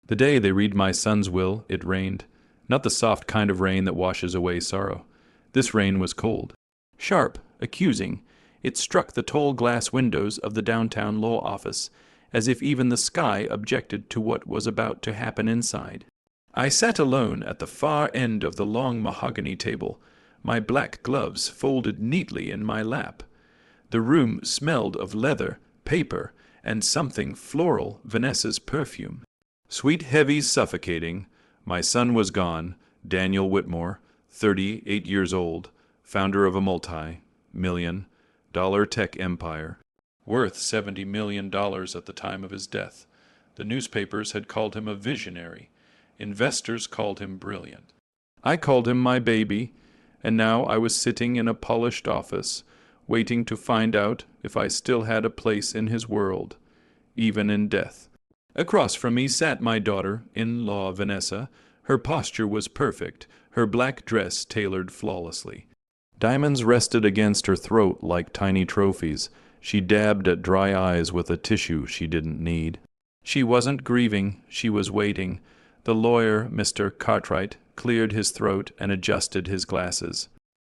The day they read my son's will, it rained. Not the soft kind of rain that washes away sorrow. This rain was cold. Sharp, accusing, it struck the tall glass windows of the downtown law office, as if even the sky objected to what was about to happen inside. I sat alone at the far end of the long mahogany table, my black gloves folded neatly in my lap. The room smelled of leather, paper, and something floral, Vanessa's perfume. Sweet, heavy, suffocating. My son was gone, Daniel Whitmore, 38 years old, founder of a multi-million-dollar tech empire, worth $70 million at the time of his death. The newspapers had called him a visionary. Investors called him brilliant. I called him my baby, and now I was sitting in a polished office, waiting to find out if I still had a place in his world, even in death. Across from me sat my daughter-in-law Vanessa. Her posture was perfect, her black dress tailored flawlessly. Diamonds rested against her throat like tiny trophies. She dabbed at dry eyes with a tissue she didn't need. She wasn't grieving, she was waiting. The lawyer, Mr. Cartwright, cleared his throat and adjusted his glasses.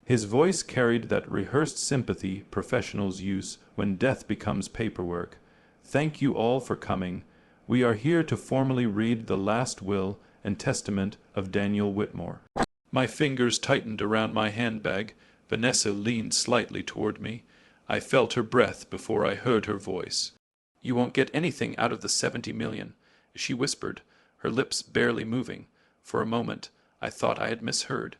His voice carried that rehearsed sympathy professionals use when death becomes paperwork. Thank you all for coming. We are here to formally read the last will and testament of Daniel Whitmore. My fingers tightened around my handbag. Vanessa leaned slightly toward me. I felt her breath before I heard her voice. "You won't get anything out of the 70 million," she whispered, her lips barely moving. For a moment, I thought I had misheard.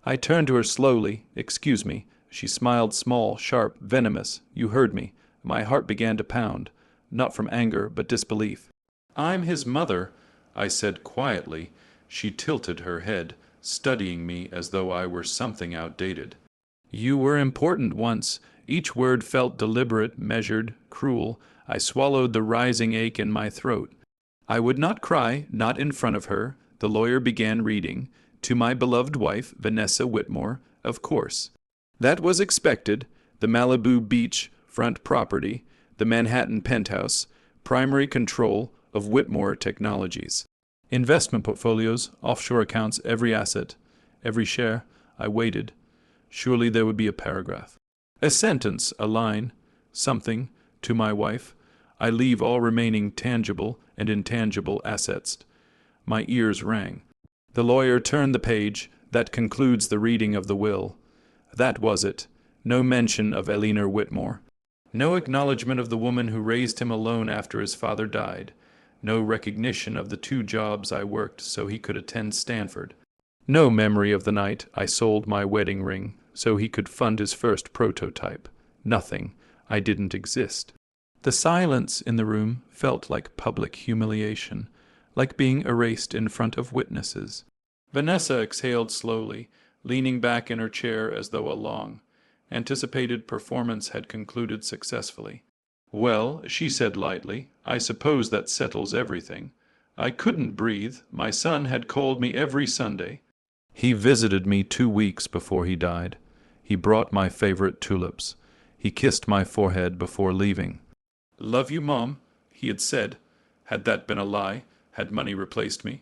I turned to her slowly. "Excuse me." She smiled, small, sharp, venomous. "You heard me." My heart began to pound, not from anger, but disbelief. "I'm his mother," I said quietly. She tilted her head, studying me as though I were something outdated. "You were important once." Each word felt deliberate, measured, cruel. I swallowed the rising ache in my throat. I would not cry, not in front of her. The lawyer began reading. "To my beloved wife, Vanessa Whitmore, of course." That was expected. The Malibu Beach front property, the Manhattan penthouse, primary control of Whitmore Technologies. Investment portfolios, offshore accounts, every asset, every share. I waited. Surely there would be a paragraph. A sentence, a line, something, to my wife. I leave all remaining tangible and intangible assets. My ears rang. The lawyer turned the page. That concludes the reading of the will. That was it. No mention of Eleanor Whitmore. No acknowledgement of the woman who raised him alone after his father died. No recognition of the 2 jobs I worked so he could attend Stanford. No memory of the night I sold my wedding ring so he could fund his first prototype. Nothing. I didn't exist. The silence in the room felt like public humiliation, like being erased in front of witnesses. Vanessa exhaled slowly, leaning back in her chair as though a long, anticipated performance had concluded successfully. "Well," she said lightly, "I suppose that settles everything. I couldn't breathe. My son had called me every Sunday. He visited me 2 weeks before he died. He brought my favorite tulips. He kissed my forehead before leaving. 'Love you, Mom,' he had said. Had that been a lie? Had money replaced me?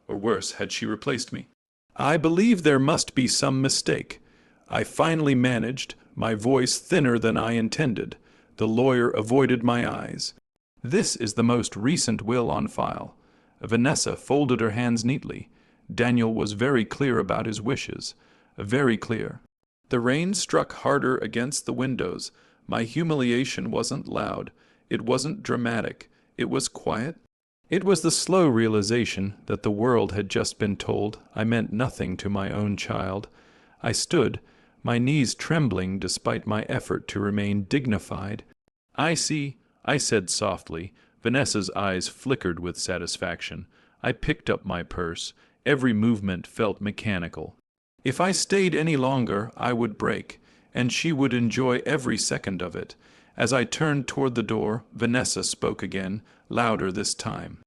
Or worse, had she replaced me? I believe there must be some mistake. I finally managed, my voice thinner than I intended. The lawyer avoided my eyes. This is the most recent will on file. Vanessa folded her hands neatly. Daniel was very clear about his wishes. Very clear. The rain struck harder against the windows. My humiliation wasn't loud. It wasn't dramatic. It was quiet. It was the slow realization that the world had just been told I meant nothing to my own child. I stood, my knees trembling despite my effort to remain dignified. "I see," I said softly. Vanessa's eyes flickered with satisfaction. I picked up my purse. Every movement felt mechanical. If I stayed any longer, I would break, and she would enjoy every second of it. As I turned toward the door, Vanessa spoke again, louder this time.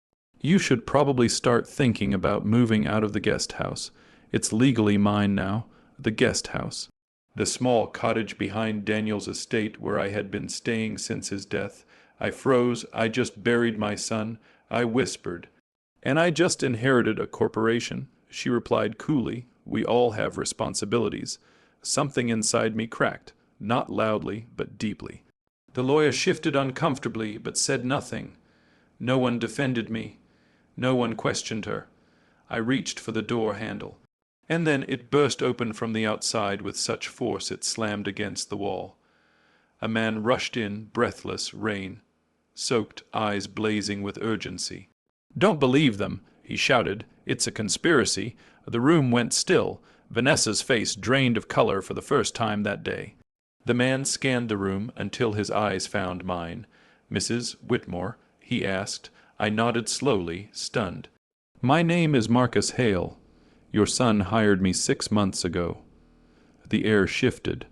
"You should probably start thinking about moving out of the guest house. It's legally mine now, the guest house." The small cottage behind Daniel's estate where I had been staying since his death. I froze. I just buried my son. I whispered, And I just inherited a corporation, she replied coolly. We all have responsibilities. Something inside me cracked, not loudly, but deeply. The lawyer shifted uncomfortably, but said nothing. No one defended me. No one questioned her. I reached for the door handle, and then it burst open from the outside with such force it slammed against the wall. A man rushed in, breathless, rain-soaked, eyes blazing with urgency. "Don't believe them," he shouted. "It's a conspiracy." The room went still. Vanessa's face drained of color for the first time that day. The man scanned the room until his eyes found mine. "Mrs. Whitmore?" he asked. I nodded slowly, stunned. "My name is Marcus Hale. Your son hired me 6 months ago." The air shifted.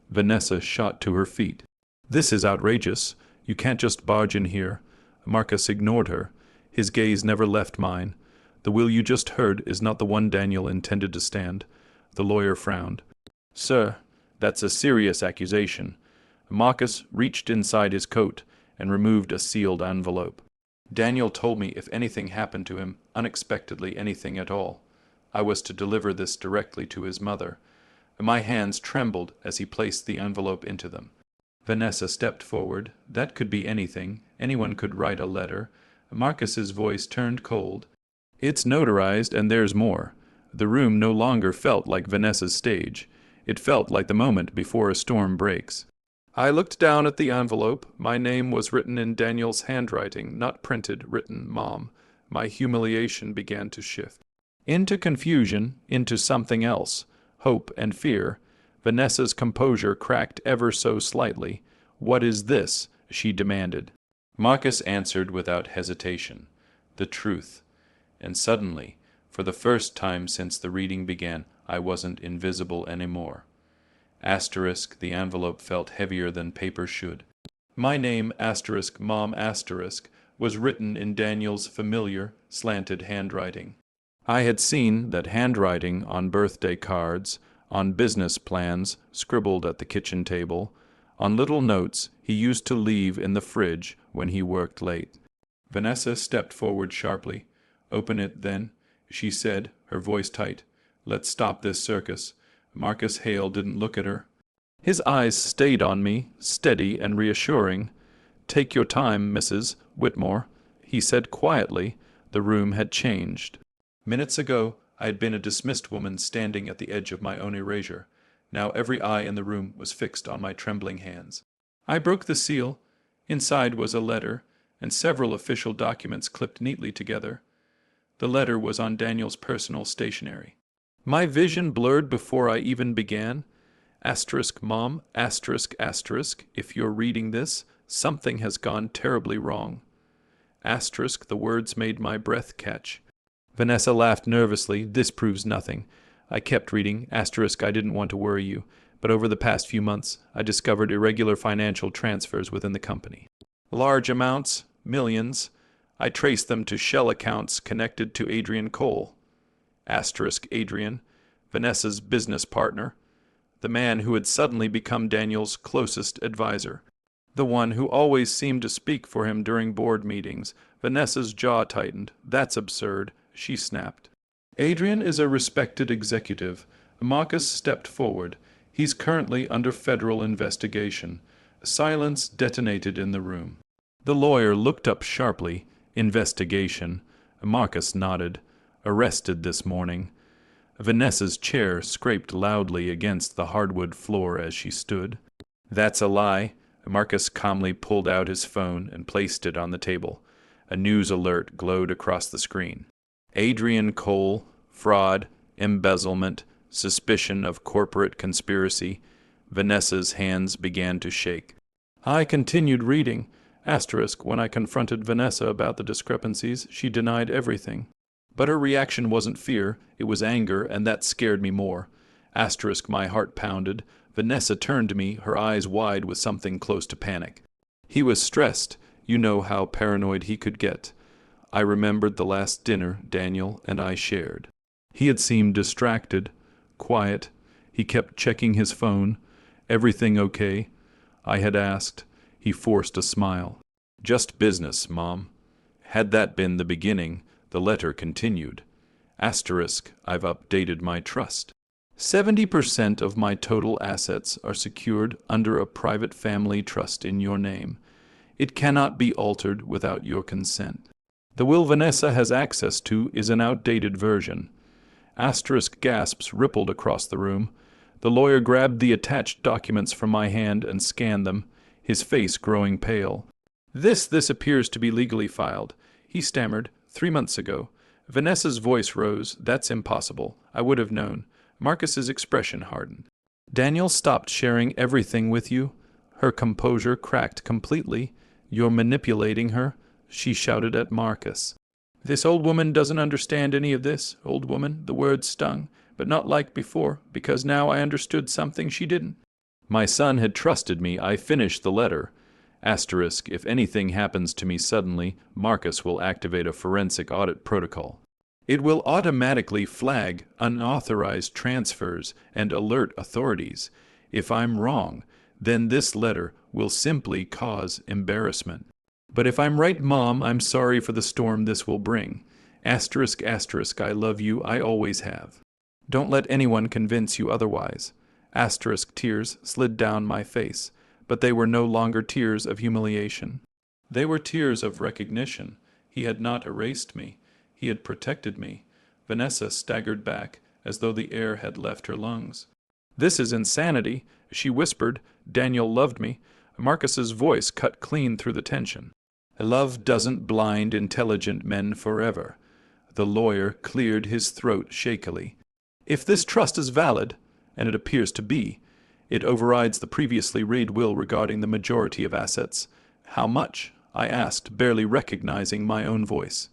Vanessa shot to her feet. "This is outrageous. You can't just barge in here." Marcus ignored her. His gaze never left mine. "The will you just heard is not the one Daniel intended to stand." The lawyer frowned. "Sir, that's a serious accusation." Marcus reached inside his coat and removed a sealed envelope. "Daniel told me if anything happened to him, unexpectedly anything at all, I was to deliver this directly to his mother." My hands trembled as he placed the envelope into them. Vanessa stepped forward. "That could be anything. Anyone could write a letter." Marcus's voice turned cold. "It's notarized, and there's more." The room no longer felt like Vanessa's stage. It felt like the moment before a storm breaks. I looked down at the envelope. My name was written in Daniel's handwriting, not printed, written, Mom. My humiliation began to shift. Into confusion, into something else. Hope and fear. Vanessa's composure cracked ever so slightly. "What is this?" she demanded. Marcus answered without hesitation. "The truth." And suddenly, for the first time since the reading began, I wasn't invisible anymore. Asterisk, the envelope felt heavier than paper should. My name, asterisk, Mom, asterisk, was written in Daniel's familiar, slanted handwriting. I had seen that handwriting on birthday cards, on business plans scribbled at the kitchen table, on little notes he used to leave in the fridge when he worked late. Vanessa stepped forward sharply. "Open it, then," she said, her voice tight. "Let's stop this circus." Marcus Hale didn't look at her. His eyes stayed on me, steady and reassuring. "Take your time, Mrs. Whitmore," he said quietly. The room had changed. Minutes ago, I had been a dismissed woman standing at the edge of my own erasure. Now every eye in the room was fixed on my trembling hands. I broke the seal. Inside was a letter, and several official documents clipped neatly together. The letter was on Daniel's personal stationery. My vision blurred before I even began. Asterisk, Mom, asterisk, asterisk, if you're reading this, something has gone terribly wrong. Asterisk, the words made my breath catch. Vanessa laughed nervously. "This proves nothing." I kept reading. Asterisk, I didn't want to worry you, but over the past few months, I discovered irregular financial transfers within the company. Large amounts, millions. I traced them to shell accounts connected to Adrian Cole. Asterisk, Adrian, Vanessa's business partner, the man who had suddenly become Daniel's closest advisor, the one who always seemed to speak for him during board meetings. Vanessa's jaw tightened. "That's absurd," she snapped. "Adrian is a respected executive." Marcus stepped forward. "He's currently under federal investigation." Silence detonated in the room. The lawyer looked up sharply. "Investigation." Marcus nodded. "Arrested this morning." Vanessa's chair scraped loudly against the hardwood floor as she stood. "That's a lie." Marcus calmly pulled out his phone and placed it on the table. A news alert glowed across the screen. Adrian Cole, fraud, embezzlement, suspicion of corporate conspiracy. Vanessa's hands began to shake. I continued reading. Asterisk, when I confronted Vanessa about the discrepancies, she denied everything. But her reaction wasn't fear, it was anger, and that scared me more. Asterisk, my heart pounded. Vanessa turned to me, her eyes wide with something close to panic. "He was stressed. You know how paranoid he could get." I remembered the last dinner Daniel and I shared. He had seemed distracted, quiet. He kept checking his phone. "Everything okay?" I had asked. He forced a smile. "Just business, Mom." Had that been the beginning, The letter continued. Asterisk, I've updated my trust. 70% of my total assets are secured under a private family trust in your name. It cannot be altered without your consent. The will Vanessa has access to is an outdated version. Asterisk gasps rippled across the room. The lawyer grabbed the attached documents from my hand and scanned them, his face growing pale. This appears to be legally filed. He stammered, 3 months ago. Vanessa's voice rose. That's impossible. I would have known. Marcus's expression hardened. Daniel stopped sharing everything with you? Her composure cracked completely. You're manipulating her? She shouted at Marcus. This old woman doesn't understand any of this. Old woman, the word stung, but not like before, because now I understood something she didn't. My son had trusted me. I finished the letter. Asterisk, if anything happens to me suddenly, Marcus will activate a forensic audit protocol. It will automatically flag unauthorized transfers and alert authorities. If I'm wrong, then this letter will simply cause embarrassment. But if I'm right, Mom, I'm sorry for the storm this will bring. Asterisk, asterisk, I love you, I always have. Don't let anyone convince you otherwise. Asterisk, tears slid down my face, but they were no longer tears of humiliation. They were tears of recognition. He had not erased me. He had protected me. Vanessa staggered back, as though the air had left her lungs. This is insanity, she whispered. Daniel loved me. Marcus's voice cut clean through the tension. Love doesn't blind intelligent men forever. The lawyer cleared his throat shakily. If this trust is valid, and it appears to be, it overrides the previously read will regarding the majority of assets. How much? I asked, barely recognizing my own voice.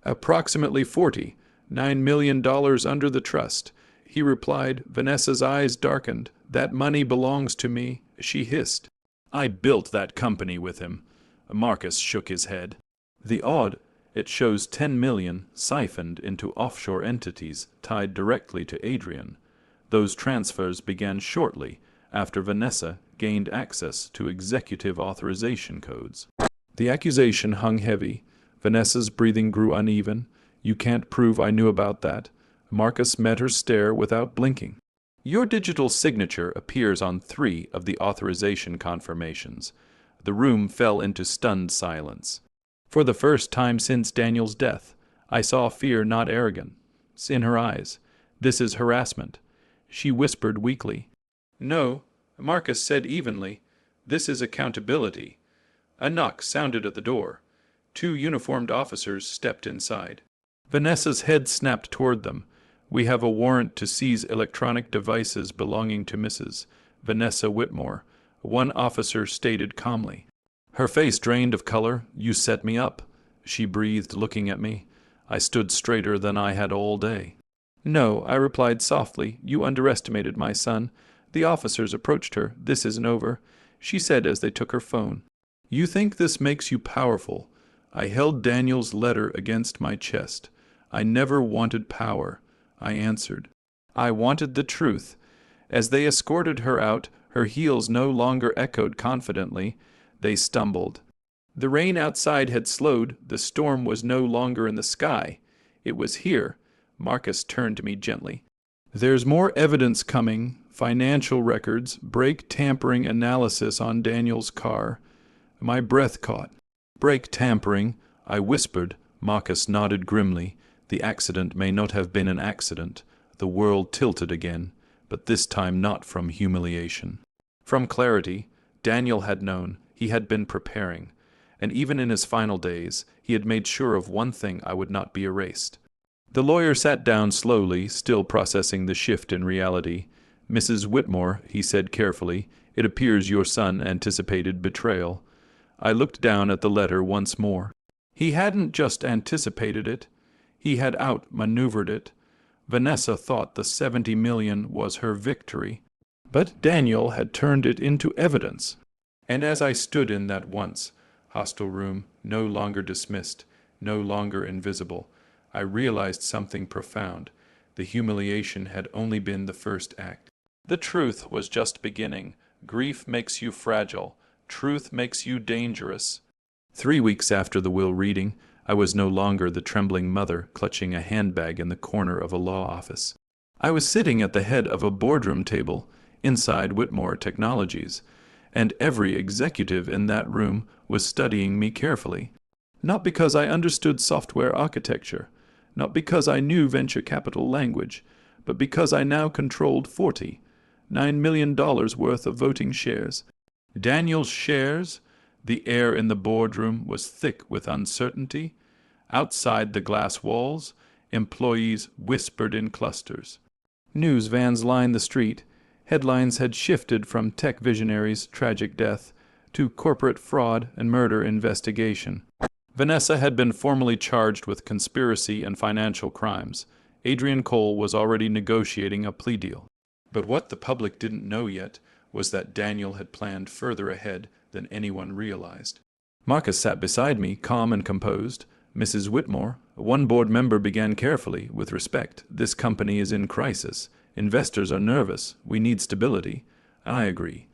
Approximately 40, $9 million under the trust. He replied. Vanessa's eyes darkened. That money belongs to me, she hissed. I built that company with him. Marcus shook his head. It shows 10 million siphoned into offshore entities tied directly to Adrian. Those transfers began shortly after Vanessa gained access to executive authorization codes. The accusation hung heavy. Vanessa's breathing grew uneven. You can't prove I knew about that. Marcus met her stare without blinking. Your digital signature appears on 3 of the authorization confirmations. The room fell into stunned silence. For the first time since Daniel's death, I saw fear, not arrogance, in her eyes. This is harassment. She whispered weakly. No, Marcus said evenly. This is accountability. A knock sounded at the door. 2 uniformed officers stepped inside. Vanessa's head snapped toward them. We have a warrant to seize electronic devices belonging to Mrs. Vanessa Whitmore, one officer stated calmly. Her face drained of color. You set me up, she breathed, looking at me. I stood straighter than I had all day. No, I replied softly. You underestimated my son. The officers approached her. This isn't over, she said as they took her phone. You think this makes you powerful. I held Daniel's letter against my chest. I never wanted power, I answered. I wanted the truth. As they escorted her out, her heels no longer echoed confidently. They stumbled. The rain outside had slowed. The storm was no longer in the sky. It was here. Marcus turned to me gently. There's more evidence coming. Financial records, brake tampering analysis on Daniel's car. My breath caught. Brake tampering, I whispered. Marcus nodded grimly. The accident may not have been an accident. The world tilted again, but this time not from humiliation. From clarity. Daniel had known. He had been preparing. And even in his final days, he had made sure of one thing: I would not be erased. The lawyer sat down slowly, still processing the shift in reality. Mrs. Whitmore, he said carefully, it appears your son anticipated betrayal. I looked down at the letter once more. He hadn't just anticipated it. He had outmaneuvered it. Vanessa thought the 70 million was her victory. But Daniel had turned it into evidence. And as I stood in that once hostile room, no longer dismissed, no longer invisible, I realized something profound. The humiliation had only been the first act. The truth was just beginning. Grief makes you fragile. Truth makes you dangerous. 3 weeks after the will reading, I was no longer the trembling mother clutching a handbag in the corner of a law office. I was sitting at the head of a boardroom table inside Whitmore Technologies, and every executive in that room was studying me carefully. Not because I understood software architecture, not because I knew venture capital language, but because I now controlled $49 million worth of voting shares. Daniel's shares? The air in the boardroom was thick with uncertainty. Outside the glass walls, employees whispered in clusters. News vans lined the street. Headlines had shifted from tech visionary's tragic death to corporate fraud and murder investigation. Vanessa had been formally charged with conspiracy and financial crimes. Adrian Cole was already negotiating a plea deal. But what the public didn't know yet was that Daniel had planned further ahead than anyone realized. Marcus sat beside me, calm and composed. Mrs. Whitmore, one board member, began carefully, with respect. This company is in crisis. Investors are nervous. We need stability. I agree.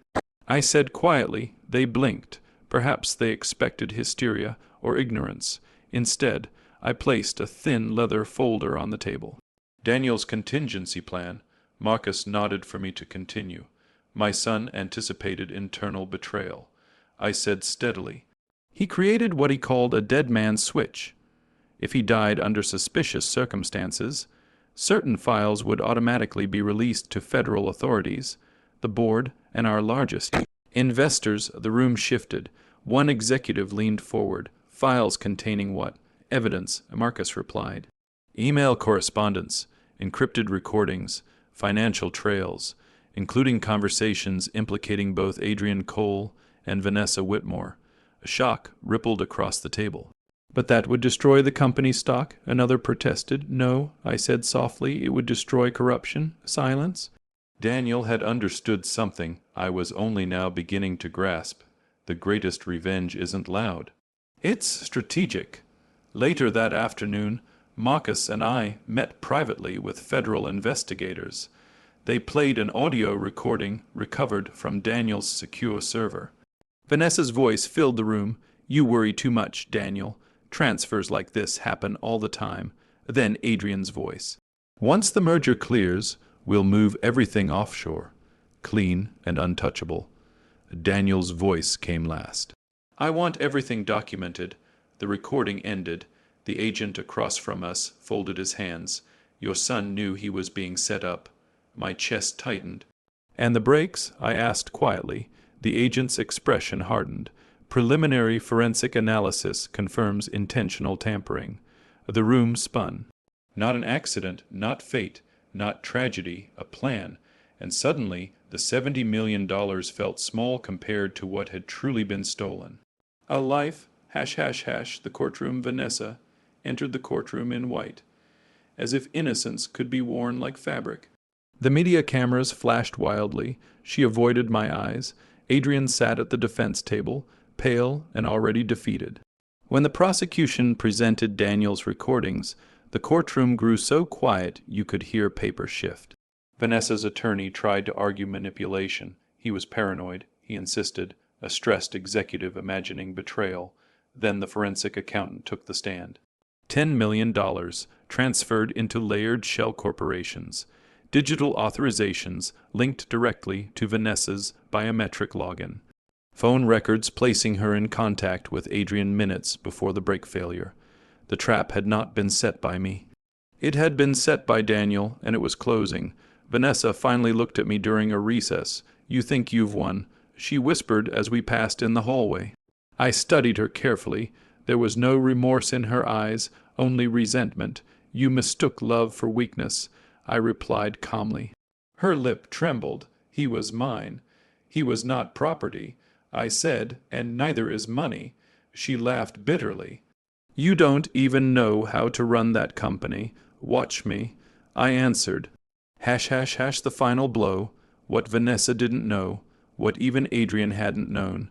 I said quietly. They blinked. Perhaps they expected hysteria or ignorance. Instead, I placed a thin leather folder on the table. Daniel's contingency plan. Marcus nodded for me to continue. My son anticipated internal betrayal. I said steadily, he created what he called a dead man's switch. If he died under suspicious circumstances, certain files would automatically be released to federal authorities, the board, and our largest investors. The room shifted. One executive leaned forward. Files containing what? Evidence, Marcus replied. Email correspondence, encrypted recordings, financial trails, including conversations implicating both Adrian Cole and Vanessa Whitmore. A shock rippled across the table. But that would destroy the company's stock, another protested. No, I said softly, it would destroy corruption. Silence. Daniel had understood something I was only now beginning to grasp. The greatest revenge isn't loud. It's strategic. Later that afternoon, Marcus and I met privately with federal investigators. They played an audio recording recovered from Daniel's secure server. Vanessa's voice filled the room. You worry too much, Daniel. Transfers like this happen all the time. Then Adrian's voice. Once the merger clears, we'll move everything offshore, clean and untouchable. Daniel's voice came last. I want everything documented. The recording ended. The agent across from us folded his hands. Your son knew he was being set up. My chest tightened. And the brakes? I asked quietly. The agent's expression hardened. Preliminary forensic analysis confirms intentional tampering. The room spun. Not an accident, not fate, not tragedy, a plan. And suddenly, the $70 million felt small compared to what had truly been stolen. A life, ###, the courtroom. Vanessa entered the courtroom in white, as if innocence could be worn like fabric. The media cameras flashed wildly. She avoided my eyes. Adrian sat at the defense table, pale and already defeated. When the prosecution presented Daniel's recordings, the courtroom grew so quiet you could hear paper shift. Vanessa's attorney tried to argue manipulation. He was paranoid, he insisted, a stressed executive imagining betrayal. Then the forensic accountant took the stand. $10 million transferred into layered shell corporations. Digital authorizations linked directly to Vanessa's biometric login. Phone records placing her in contact with Adrian minutes before the brake failure. The trap had not been set by me. It had been set by Daniel, and it was closing. Vanessa finally looked at me during a recess. You think you've won, she whispered as we passed in the hallway. I studied her carefully. There was no remorse in her eyes, only resentment. You mistook love for weakness, I replied calmly. Her lip trembled. He was mine. He was not property, I said, and neither is money. She laughed bitterly. You don't even know how to run that company. Watch me. I answered. ###, the final blow. What Vanessa didn't know, what even Adrian hadn't known,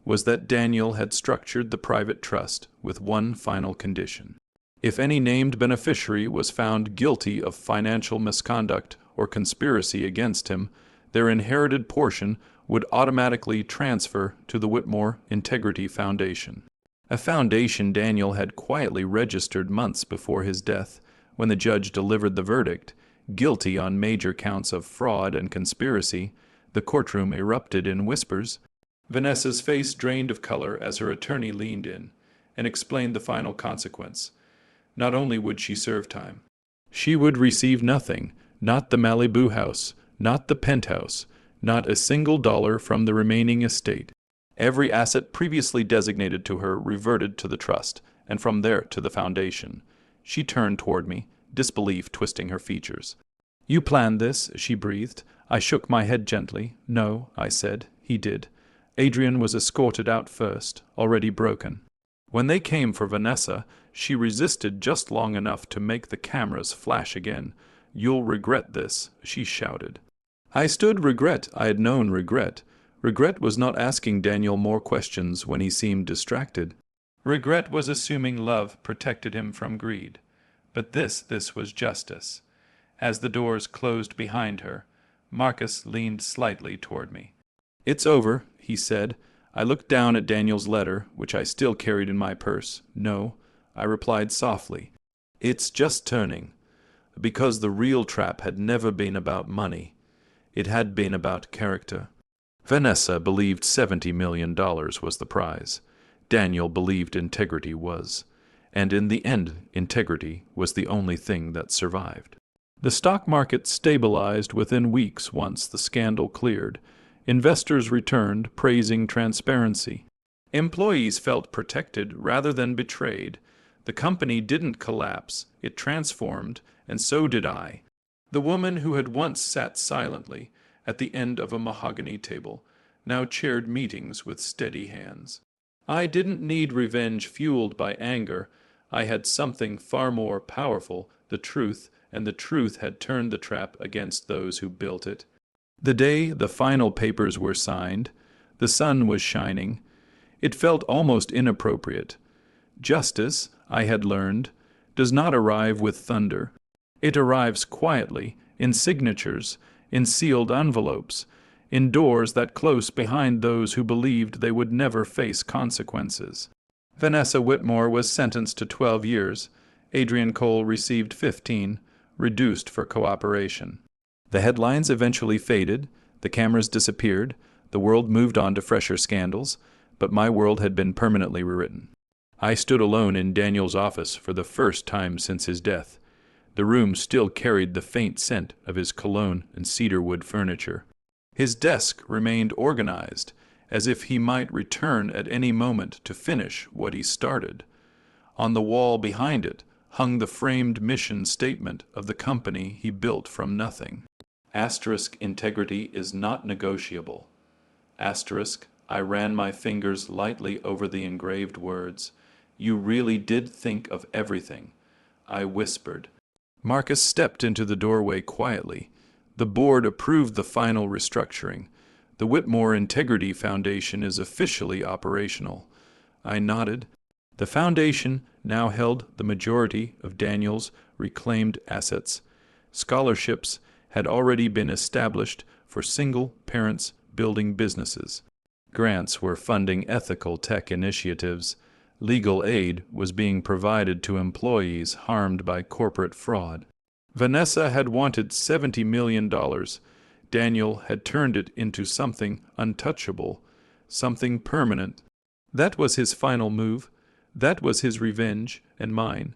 was that Daniel had structured the private trust with one final condition. If any named beneficiary was found guilty of financial misconduct or conspiracy against him, their inherited portion would automatically transfer to the Whitmore Integrity Foundation. a foundation Daniel had quietly registered months before his death. When the judge delivered the verdict, guilty on major counts of fraud and conspiracy, the courtroom erupted in whispers. Vanessa's face drained of color as her attorney leaned in and explained the final consequence. Not only would she serve time, she would receive nothing, not the Malibu house, not the penthouse, not a single dollar from the remaining estate. Every asset previously designated to her reverted to the trust, and from there to the foundation. She turned toward me, disbelief twisting her features. "You planned this," she breathed. I shook my head gently. "No," I said. "He did. Adrian was escorted out first, already broken. When they came for Vanessa, she resisted just long enough to make the cameras flash again. 'You'll regret this,' she shouted. I stood regret. I had known regret. Regret was not asking Daniel more questions when he seemed distracted. Regret was assuming love protected him from greed. But this was justice. As the doors closed behind her, Marcus leaned slightly toward me. "It's over," he said. I looked down at Daniel's letter, which I still carried in my purse. "No," I replied softly. "It's just turning." Because the real trap had never been about money. It had been about character. Vanessa believed $70 million was the prize. Daniel believed integrity was. And in the end, integrity was the only thing that survived. The stock market stabilized within weeks once the scandal cleared. Investors returned, praising transparency. Employees felt protected rather than betrayed. The company didn't collapse, it transformed, and so did I. The woman who had once sat silently at the end of a mahogany table now chaired meetings with steady hands. I didn't need revenge fueled by anger. I had something far more powerful, the truth, and the truth had turned the trap against those who built it. The day the final papers were signed, the sun was shining. It felt almost inappropriate. Justice, I had learned, does not arrive with thunder. It arrives quietly, in signatures, in sealed envelopes, in doors that close behind those who believed they would never face consequences. Vanessa Whitmore was sentenced to 12 years. Adrian Cole received 15, reduced for cooperation. The headlines eventually faded, the cameras disappeared, the world moved on to fresher scandals, but my world had been permanently rewritten. I stood alone in Daniel's office for the first time since his death. The room still carried the faint scent of his cologne and cedarwood furniture. His desk remained organized, as if he might return at any moment to finish what he started. On the wall behind it hung the framed mission statement of the company he built from nothing. Asterisk, integrity is not negotiable. Asterisk, I ran my fingers lightly over the engraved words. You really did think of everything, I whispered. Marcus stepped into the doorway quietly. The board approved the final restructuring. The Whitmore Integrity Foundation is officially operational. I nodded. The foundation now held the majority of Daniel's reclaimed assets. Scholarships had already been established for single parents building businesses. Grants were funding ethical tech initiatives. Legal aid was being provided to employees harmed by corporate fraud. Vanessa had wanted $70 million. Daniel had turned it into something untouchable, something permanent. That was his final move. That was his revenge and mine.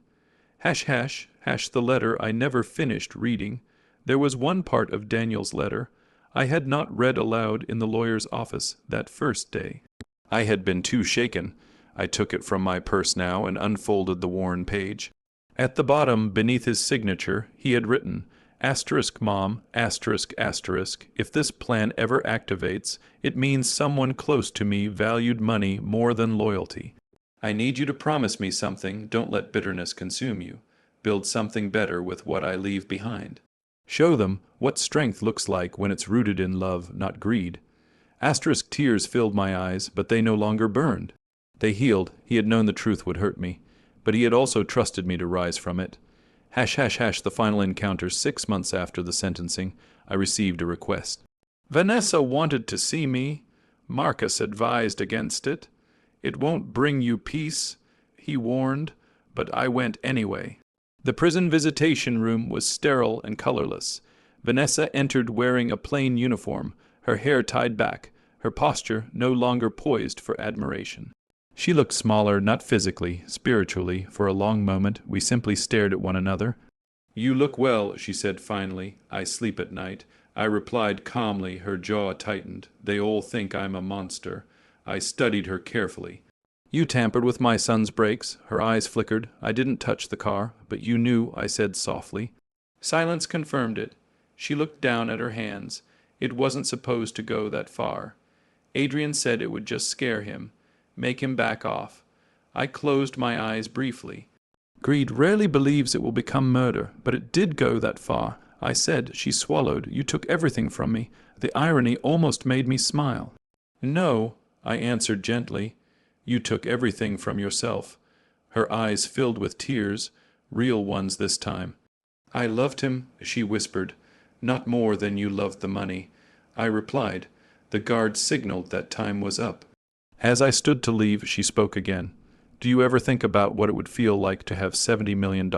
Hash, the letter I never finished reading. There was one part of Daniel's letter I had not read aloud in the lawyer's office that first day. I had been too shaken. I took it from my purse now and unfolded the worn page. At the bottom, beneath his signature, he had written, Asterisk Mom, asterisk, asterisk, if this plan ever activates, it means someone close to me valued money more than loyalty. I need you to promise me something. Don't let bitterness consume you. Build something better with what I leave behind. Show them what strength looks like when it's rooted in love, not greed. Asterisk tears filled my eyes, but they no longer burned. They healed. He had known the truth would hurt me, but he had also trusted me to rise from it. Hash, the final encounter 6 months after the sentencing, I received a request. Vanessa wanted to see me. Marcus advised against it. It won't bring you peace, he warned, but I went anyway. The prison visitation room was sterile and colorless. Vanessa entered wearing a plain uniform, her hair tied back, her posture no longer poised for admiration. She looked smaller, not physically, spiritually. For a long moment, we simply stared at one another. "You look well," she said finally. "I sleep at night." I replied calmly, her jaw tightened. "They all think I'm a monster." I studied her carefully. "You tampered with my son's brakes." Her eyes flickered. "I didn't touch the car, but you knew," I said softly. Silence confirmed it. She looked down at her hands. It wasn't supposed to go that far. Adrian said it would just scare him, make him back off. I closed my eyes briefly. "Greed rarely believes it will become murder, but it did go that far," I said. She swallowed. "You took everything from me." The irony almost made me smile. "No," I answered gently. "You took everything from yourself." Her eyes filled with tears, real ones this time. "I loved him," she whispered. "Not more than you loved the money." I replied. The guard signaled that time was up. As I stood to leave, she spoke again. "Do you ever think about what it would feel like to have $70 million?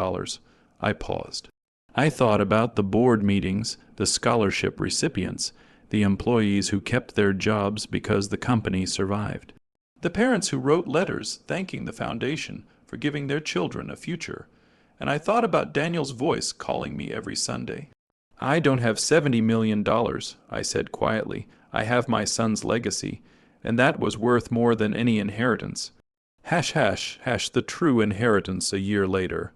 I paused. I thought about the board meetings, the scholarship recipients, the employees who kept their jobs because the company survived, the parents who wrote letters thanking the foundation for giving their children a future, and I thought about Daniel's voice calling me every Sunday. "I don't have $70 million, I said quietly. "I have my son's legacy, and that was worth more than any inheritance." Hash, hash, hash, the true inheritance a year later.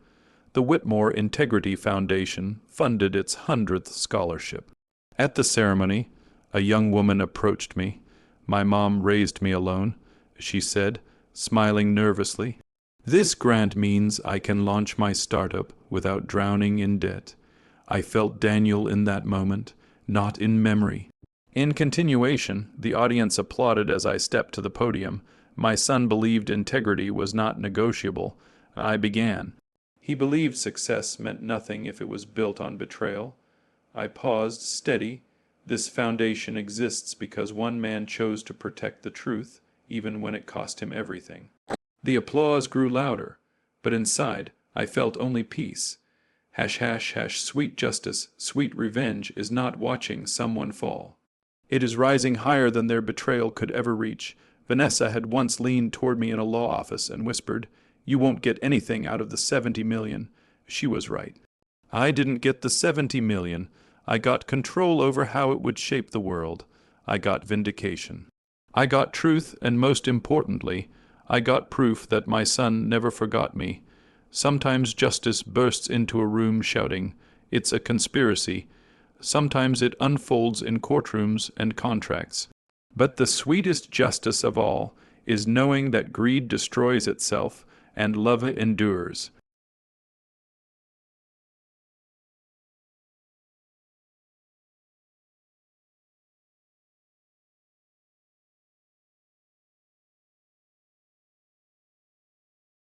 The Whitmore Integrity Foundation funded its 100th scholarship. At the ceremony, a young woman approached me. "My mom raised me alone," she said, smiling nervously. "This grant means I can launch my startup without drowning in debt." I felt Daniel in that moment, not in memory. In continuation, the audience applauded as I stepped to the podium. My son believed integrity was not negotiable. I began. He believed success meant nothing if it was built on betrayal. I paused, steady. This foundation exists because one man chose to protect the truth, even when it cost him everything. The applause grew louder, but inside I felt only peace. Hash, hash, hash, sweet justice, sweet revenge is not watching someone fall. It is rising higher than their betrayal could ever reach. Vanessa had once leaned toward me in a law office and whispered, "You won't get anything out of the 70 million. She was right. I didn't get the 70 million. I got control over how it would shape the world. I got vindication. I got truth, and most importantly, I got proof that my son never forgot me. Sometimes justice bursts into a room shouting, "It's a conspiracy." Sometimes it unfolds in courtrooms and contracts. But the sweetest justice of all is knowing that greed destroys itself and love endures.